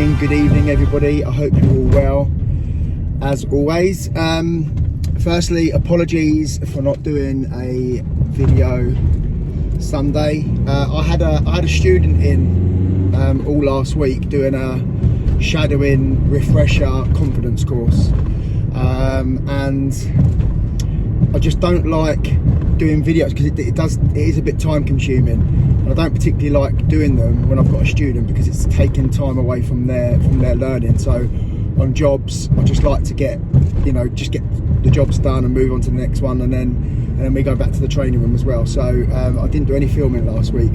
morning, good evening everybody. I hope you're all well as always. Firstly, apologies for not doing a video Sunday. I had a student in all last week doing a shadowing refresher confidence course, and I just don't like doing videos because it is a bit time consuming, and I don't particularly like doing them when I've got a student because it's taking time away from their learning. So on jobs, I just like to get the jobs done and move on to the next one, and then we go back to the training room as well. So I didn't do any filming last week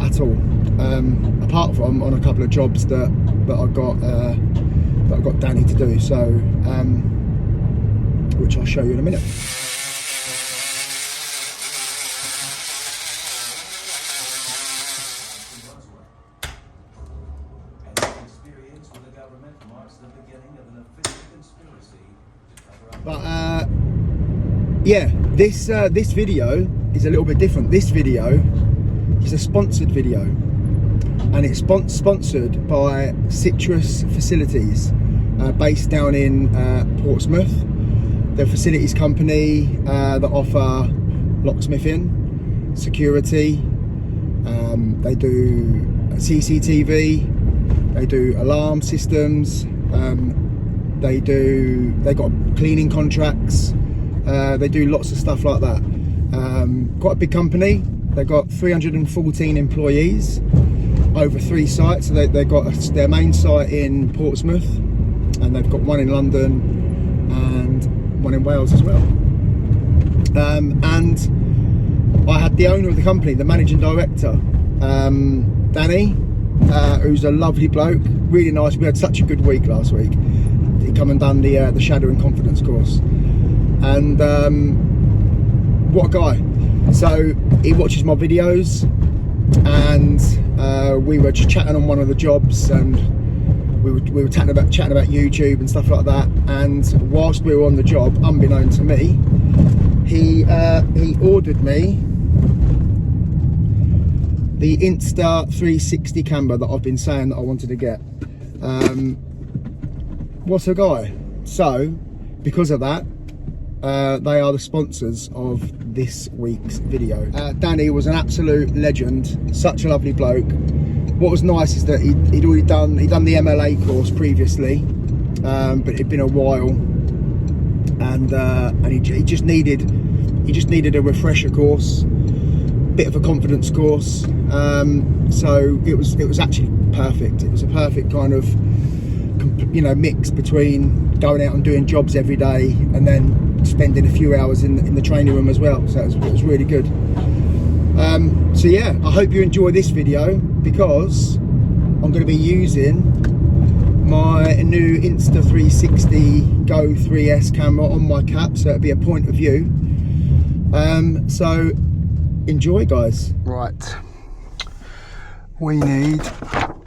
at all, apart from on a couple of jobs that I got Danny to do. So which I'll show you in a minute. But yeah, this video is a little bit different. This video is a sponsored video, and it's sponsored by Citrus Facilities, based down in Portsmouth. They're a facilities company that offer locksmithing, security. They do CCTV, they do alarm systems. They got cleaning contracts. They do lots of stuff like that. Quite a big company. They've got 314 employees over 3 sites. So they've got their main site in Portsmouth, and they've got one in London and one in Wales as well. And I had the owner of the company, the managing director, Danny, who's a lovely bloke, really nice. We had such a good week last week. He come and done the shadowing confidence course, and what a guy. So he watches my videos, and we were just chatting on one of the jobs, and we were chatting about YouTube and stuff like that. And whilst we were on the job, unbeknown to me, he ordered me the Insta 360 camera that I've been saying that I wanted to get. What a guy. So because of that, they are the sponsors of this week's video. Danny was an absolute legend, such a lovely bloke. What was nice is that he'd already done the MLA course previously, but it'd been a while, and he just needed a refresher course, bit of a confidence course. So it was actually perfect. It was a perfect kind of mix between going out and doing jobs every day and then spending a few hours in the training room as well. So it was really good. So yeah, I hope you enjoy this video, because I'm going to be using my new Insta 360 Go 3S camera on my cap, so it'll be a point of view. So enjoy, guys. Right, we need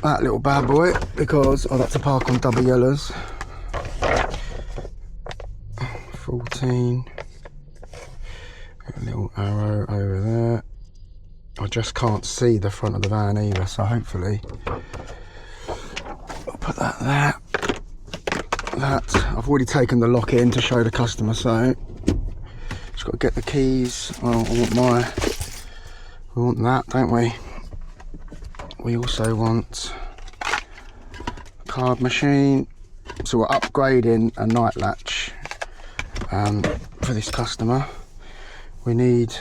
that little bad boy, because I like to park on double yellows. 14, a little arrow over there. I just can't see the front of the van either, so hopefully I'll put that there. That I've already taken the lock in to show the customer, so just got to get the keys. Well, we want that, don't we? We also want a card machine, so we're upgrading a Nightlatch for this customer. We need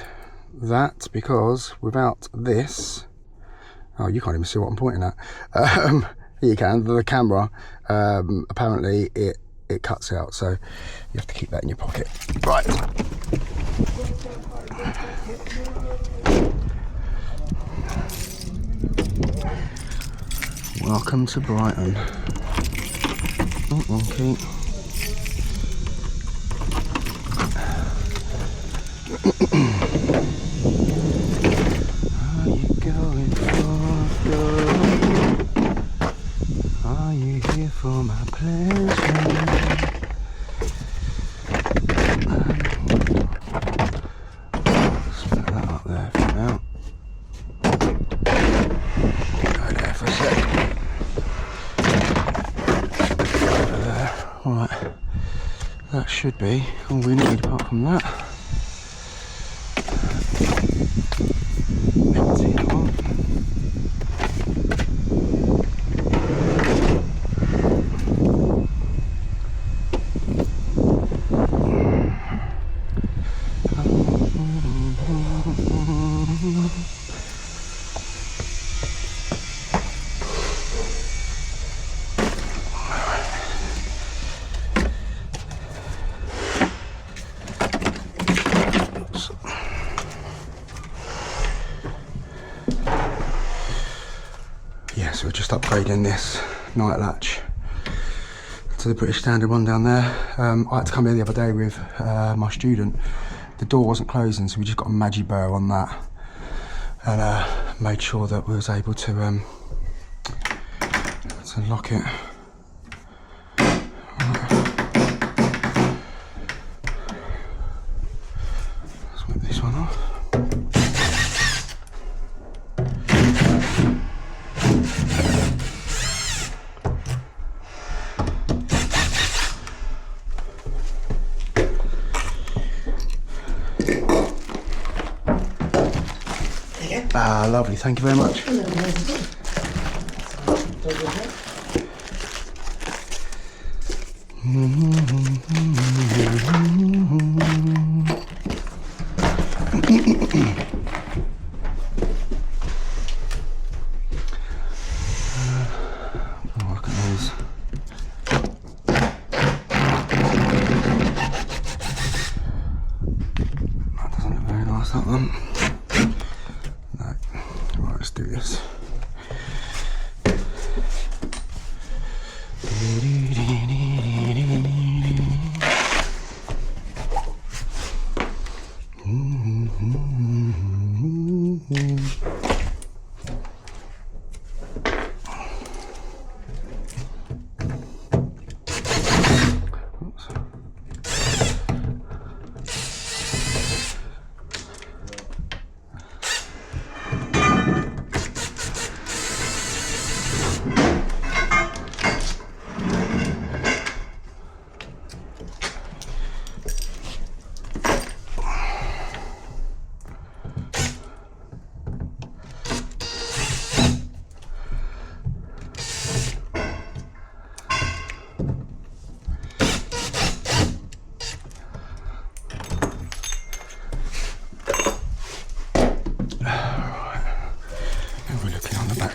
that because without this, oh, you can't even see what I'm pointing at. You can, the camera, apparently it cuts out, so you have to keep that in your pocket. Right. Welcome to Brighton. Oh, okay. Are you going for good? Are you here for my pleasure? Split that up there for now. Go there for a sec. Right, that should be all we need apart from that. Empty that one. Yeah, so we're just upgrading this Nightlatch to the British Standard one down there. I had to come here the other day with my student. The door wasn't closing, so we just got a Magi burr on that and made sure that we was able to lock it. Right. Let's whip this one off. Ah, lovely, thank you very much. Look at those. That doesn't look very nice, that one. Let's do this.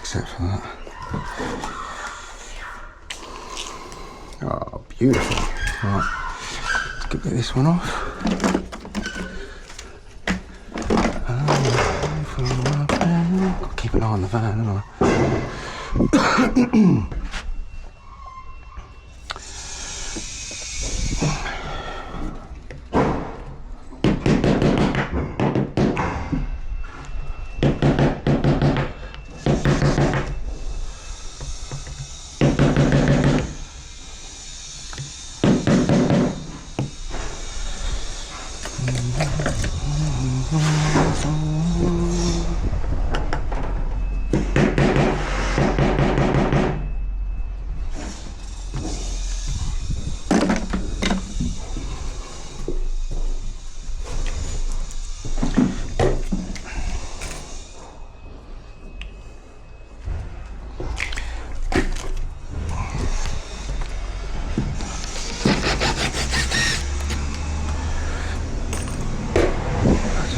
Set for that. Oh, beautiful. Right, let's get this one off. Got to keep an eye on the van, haven't I?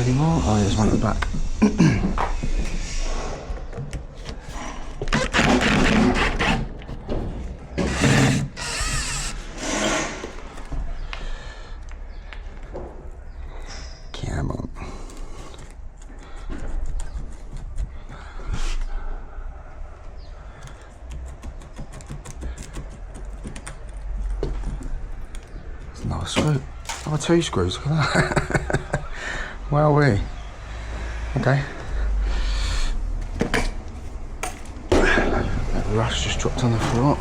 Anymore? Oh, there's one at the back. Come on. There's another screw. Oh, 2 screws. Look at that. Wowee. Okay. The rust just dropped on the floor.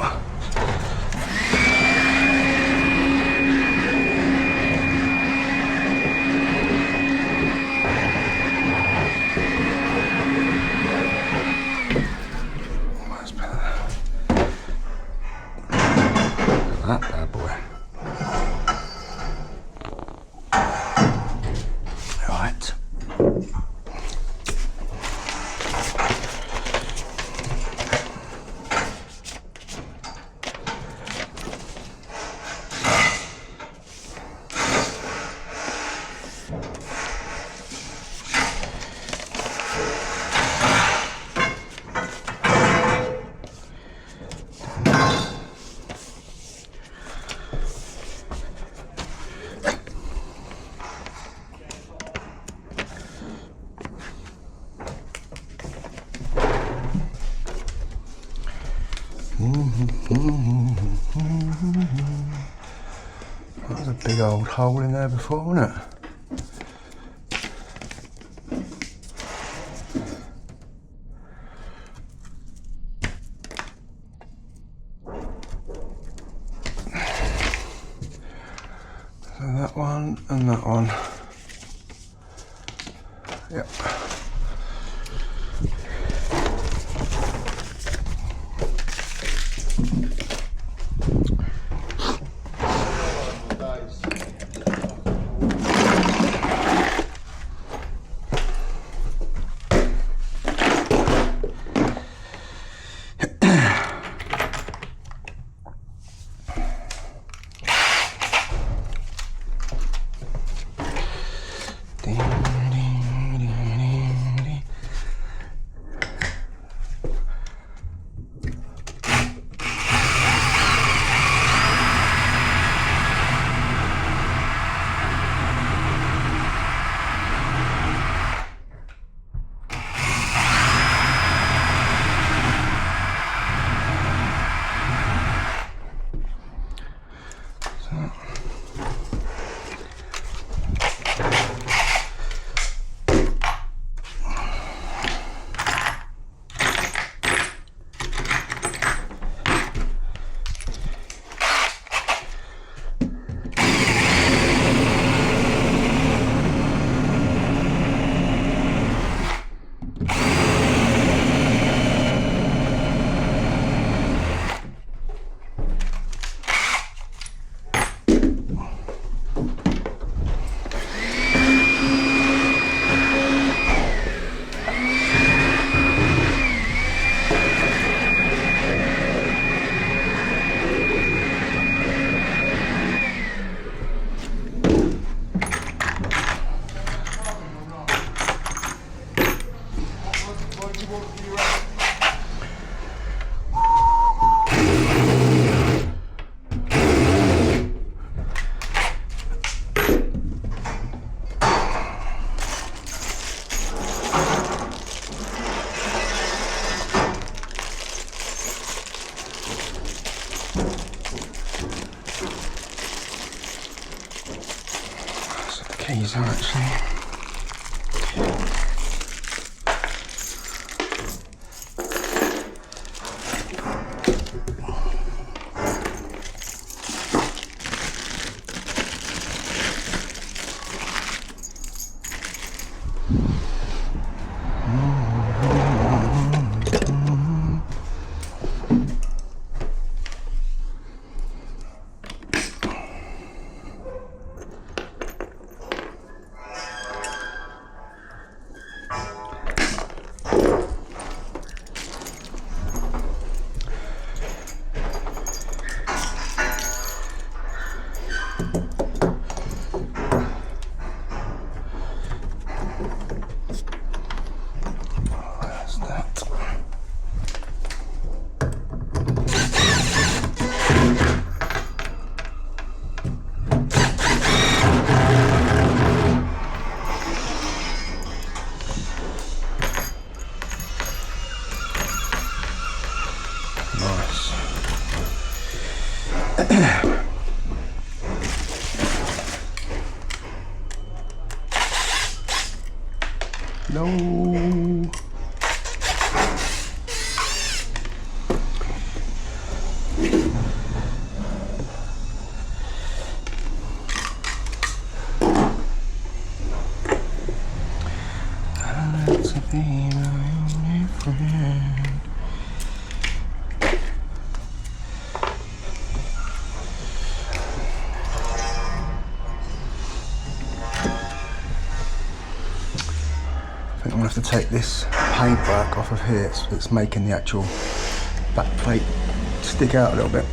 That's better. Look at that bad boy. That was a big old hole in there before, wasn't it? So that one and that one. Yep. Keys are actually. No. To be my only friend. I think I'm going to have to take this paintwork off of here. It's making the actual back plate stick out a little bit.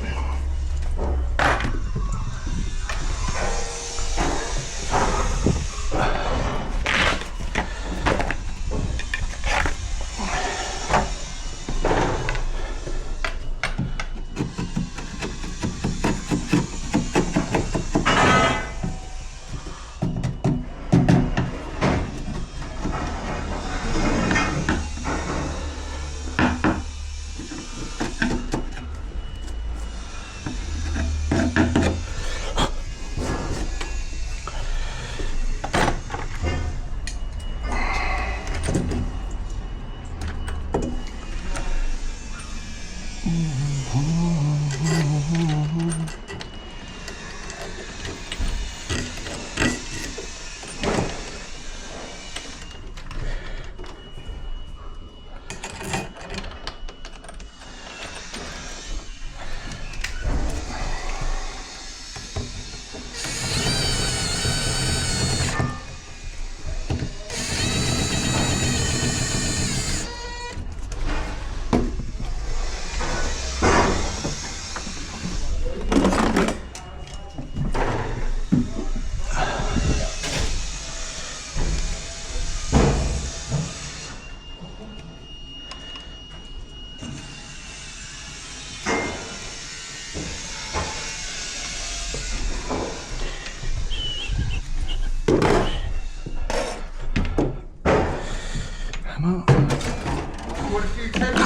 You want a few tens?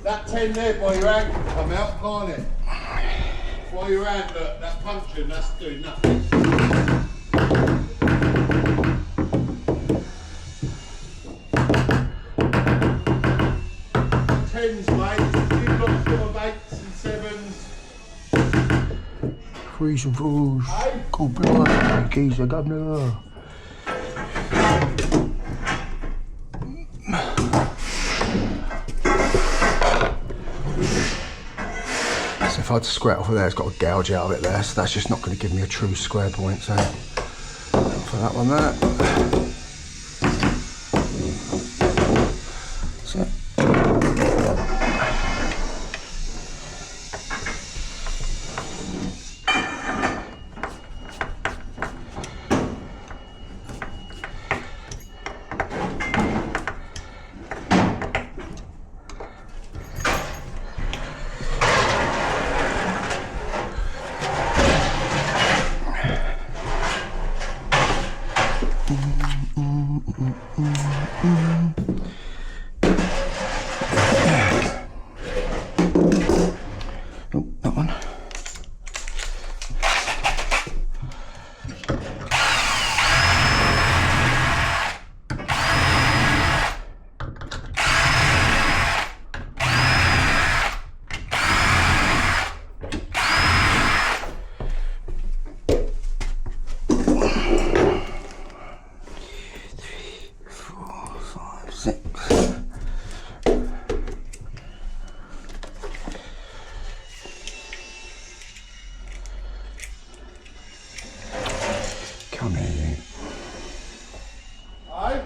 That 10 there by your hand can come out, can't it? By your hand, look, that puncture, that's doing nothing. Tens, mate. You've got some of 8s and 7s. 3s and 4s. Hey? Cool, blood. Geezer, governor. So if I had to square it off of there, it's got a gouge out of it there, so that's just not going to give me a true square point, so for that one there. That's it. Oh, that one. Come here, you. Aye?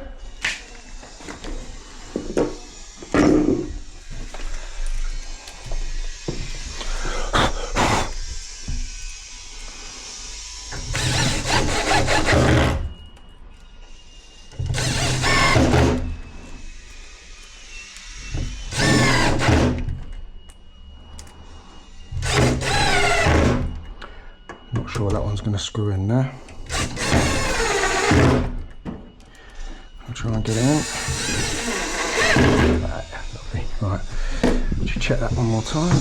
Not sure that one's going to screw in there. I'll try and get it in. Right, lovely. Right, just check that one more time.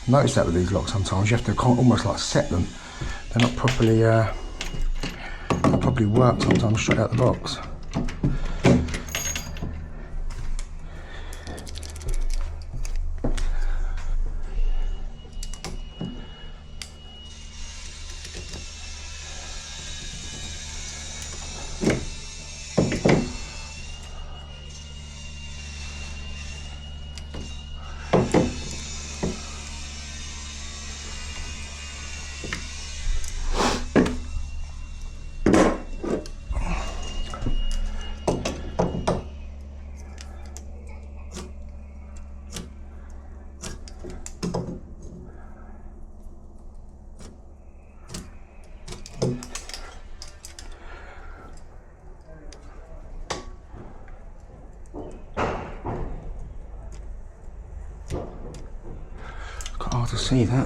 Notice that with these locks sometimes you have to almost like set them. They're not properly work sometimes straight out the box. Hard to see that.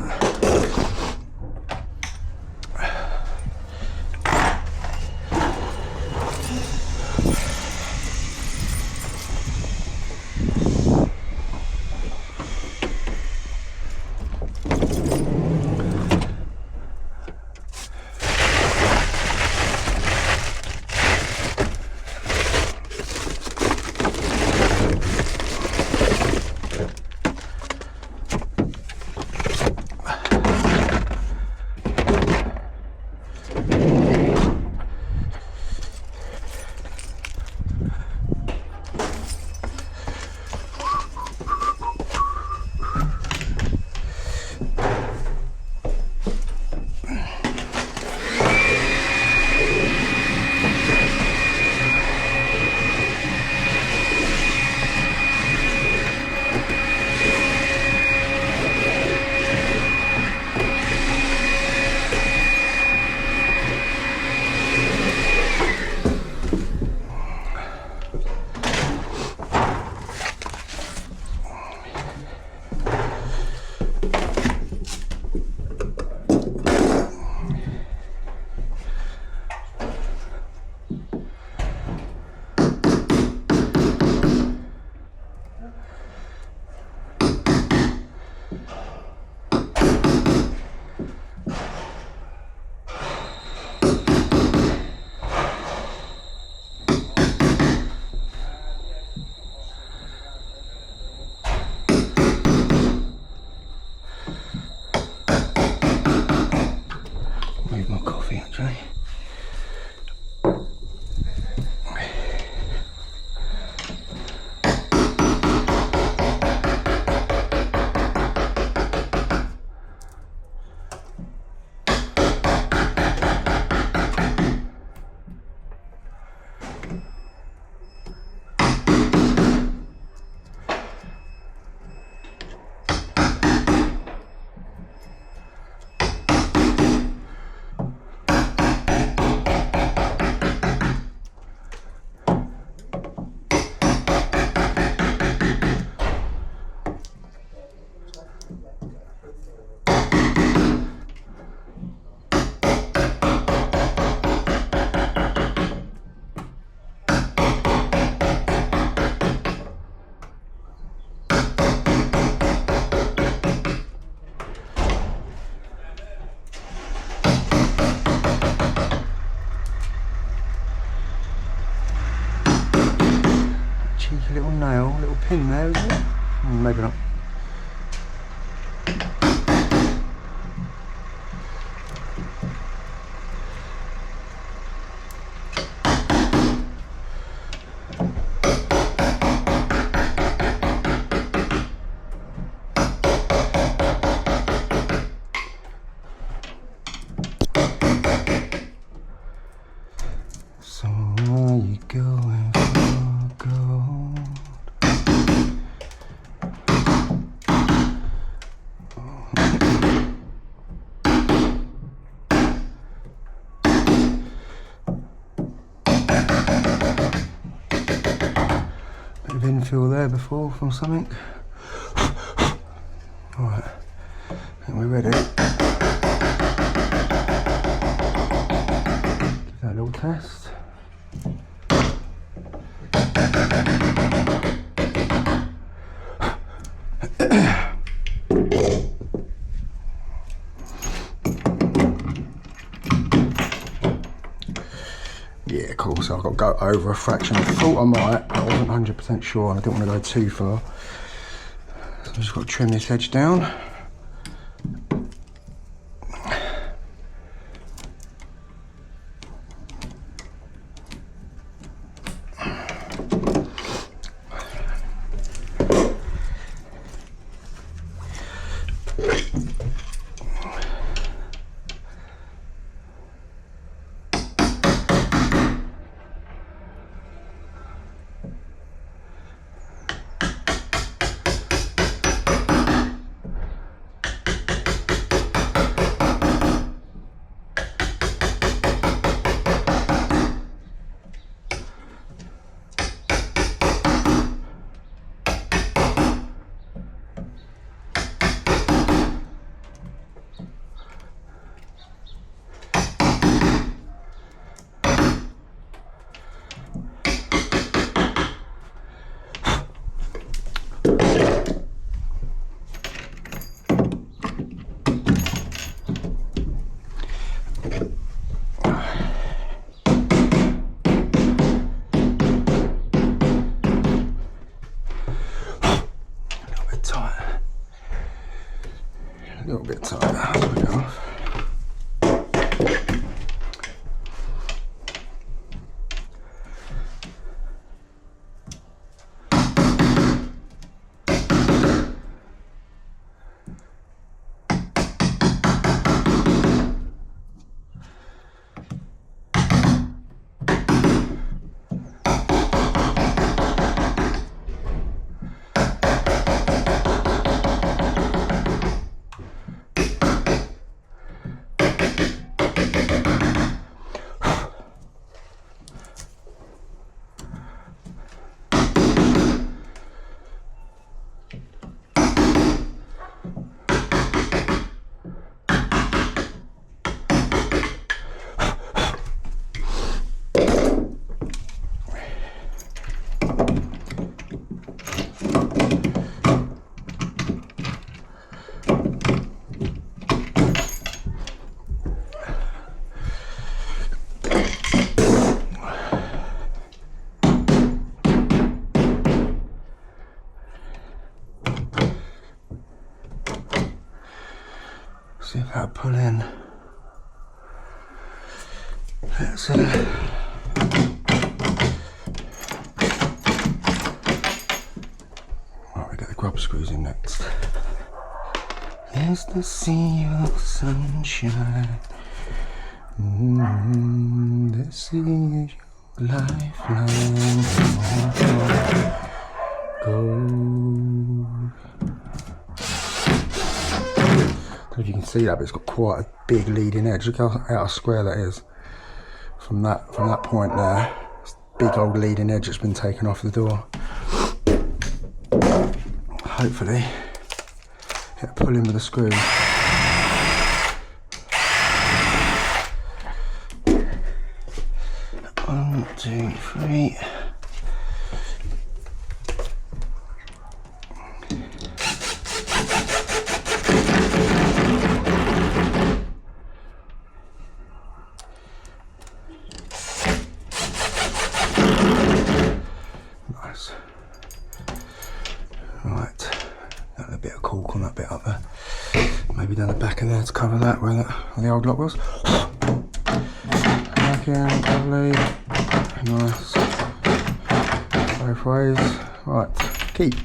nail, little pin there, isn't it? Maybe not. So are you going for gold? Bit of infill there before from something. Alright, I think we're ready. Give that a little test. Yeah, cool, so I've got to go over a fraction. I thought I might, but I wasn't 100% sure and I didn't want to go too far. So I've just got to trim this edge down. A little bit tighter as we go off. See if that'll pull in. Let's right, we get the grub screws in next. There's the sea of sunshine. The sea is your lifeline. Go. I don't know if you can see that, but it's got quite a big leading edge. Look how out of square that is. From that point there, it's a big old leading edge that's been taken off the door. Hopefully, it'll pull in with the screw. 1, 2, 3. Right, got a bit of cork on that bit up there. Maybe down the back of there to cover that where the old lock was. Okay, lovely. Nice. Both ways. Right, keep.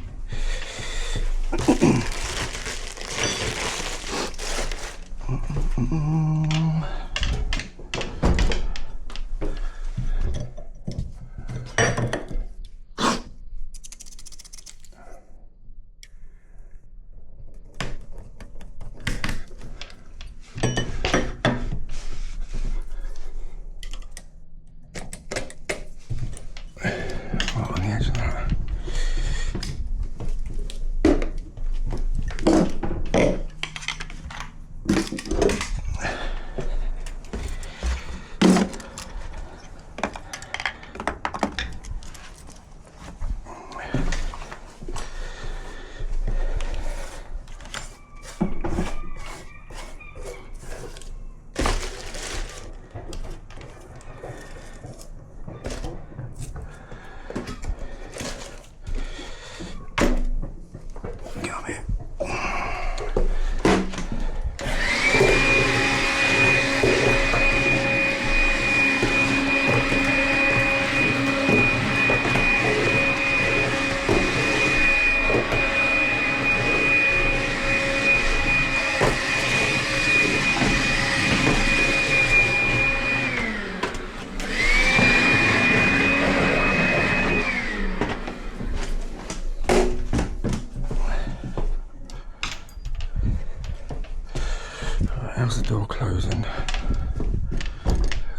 How's the door closing?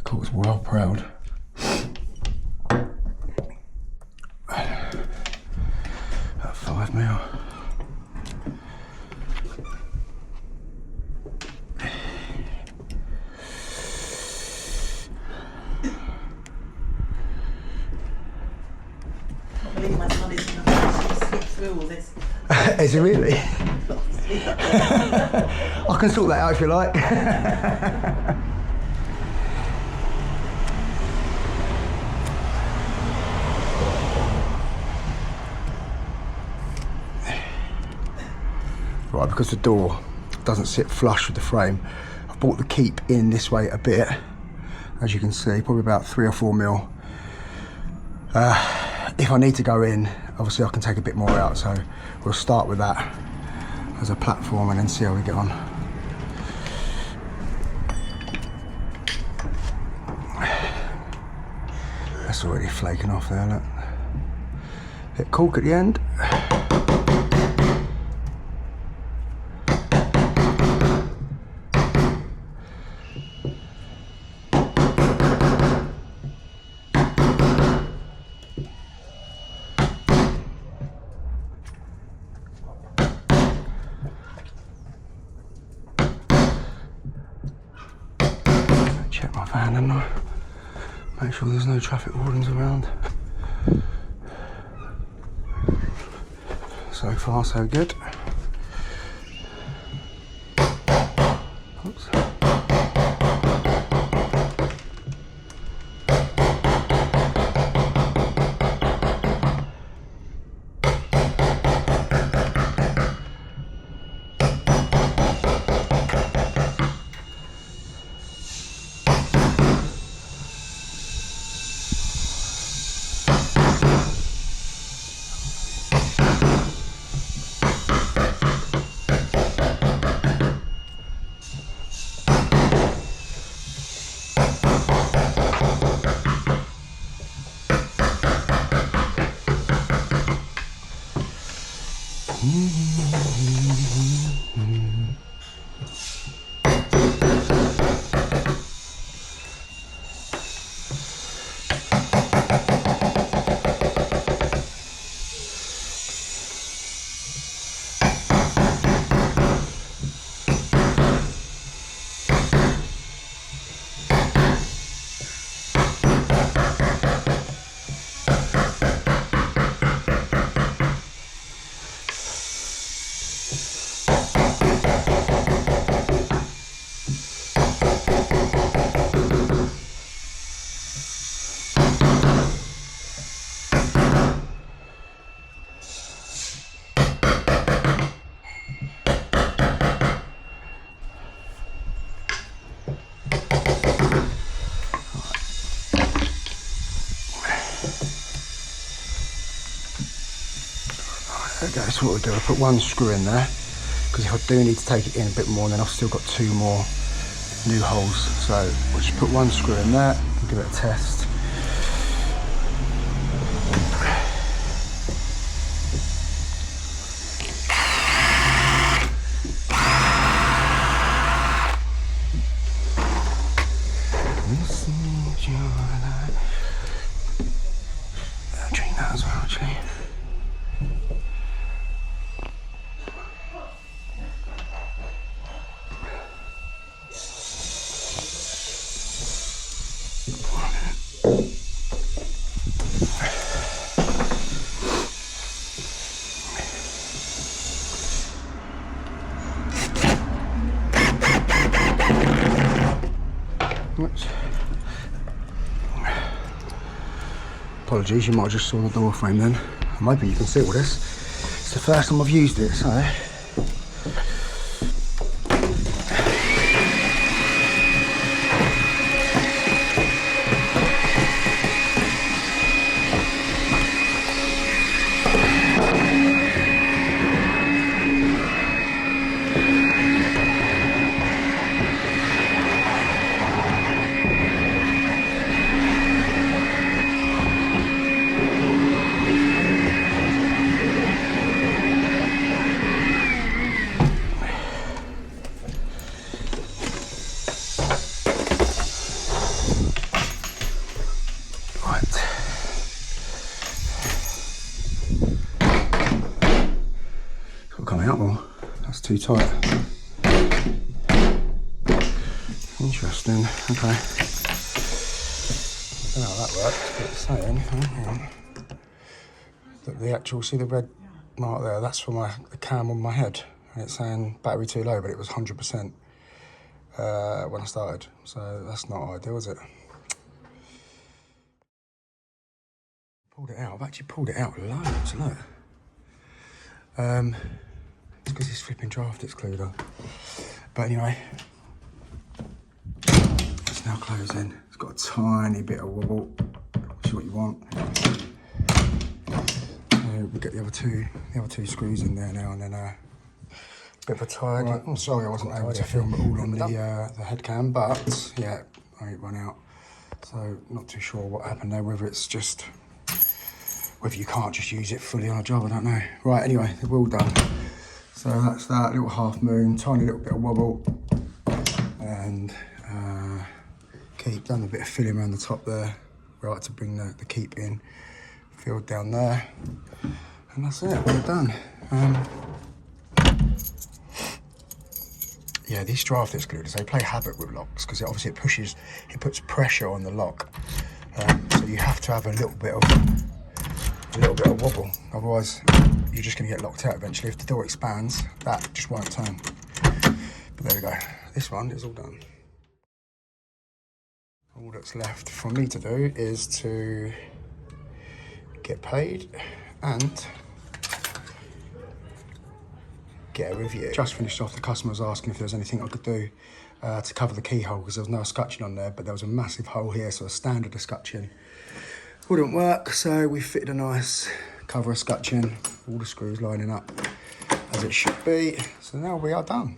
Court's well proud. About 5 mil. I believe my son is going to sleep through all this. Is it really? I can sort that out if you like. Right, because the door doesn't sit flush with the frame, I've brought the keep in this way a bit. As you can see, probably about 3 or 4 mil. If I need to go in, obviously I can take a bit more out, so we'll start with that as a platform and then see how we get on. That's already flaking off there, look. Bit cork at the end. Check my van and make sure there's no traffic wardens around. So far so good. Oops. Okay, that's what we'll do. I'll put one screw in there, because if I do need to take it in a bit more, then I've still got 2 more new holes. So we'll just put one screw in there and give it a test. Drink that as well, actually. Oops. Apologies, you might have just saw the door frame then. I'm hoping you can see all this. It's the first time I've used it, so. Coming out more. That's too tight. Interesting. Okay. I don't know how that works, but it's saying, hang on, that the actual, see the red mark there, that's for the cam on my head. And it's saying battery too low, but it was 100% when I started. So that's not ideal, is it? Pulled it out. I've actually pulled it out loads, look. It's because this flipping draft is clued up. But anyway, it's now closing. It's got a tiny bit of wobble, which is what you want. So we'll get the other two screws in there now, and then a bit of a tidy. Right. Oh, sorry, I wasn't able to film it all on the head cam, but yeah, I run out. So not too sure what happened there. Whether it's just whether you can't just use it fully on a job, I don't know. Right, anyway, they're all done. So that's that, little half moon, tiny little bit of wobble, and keep, done a bit of filling around the top there. We like to bring the keep in, filled down there, and that's it, we're done. Yeah, these draft excluders, they play havoc with locks, because obviously it puts pressure on the lock. So you have to have a little bit of wobble, otherwise you're just going to get locked out eventually. If the door expands, that just won't turn. But there we go. This one is all done. All that's left for me to do is to get paid and get a review. Just finished off, the customer was asking if there was anything I could do to cover the keyhole, because there was no escutcheon on there, but there was a massive hole here, so a standard escutcheon wouldn't work. So we fitted a nice cover escutcheon, all the screws lining up as it should be. So now we are done.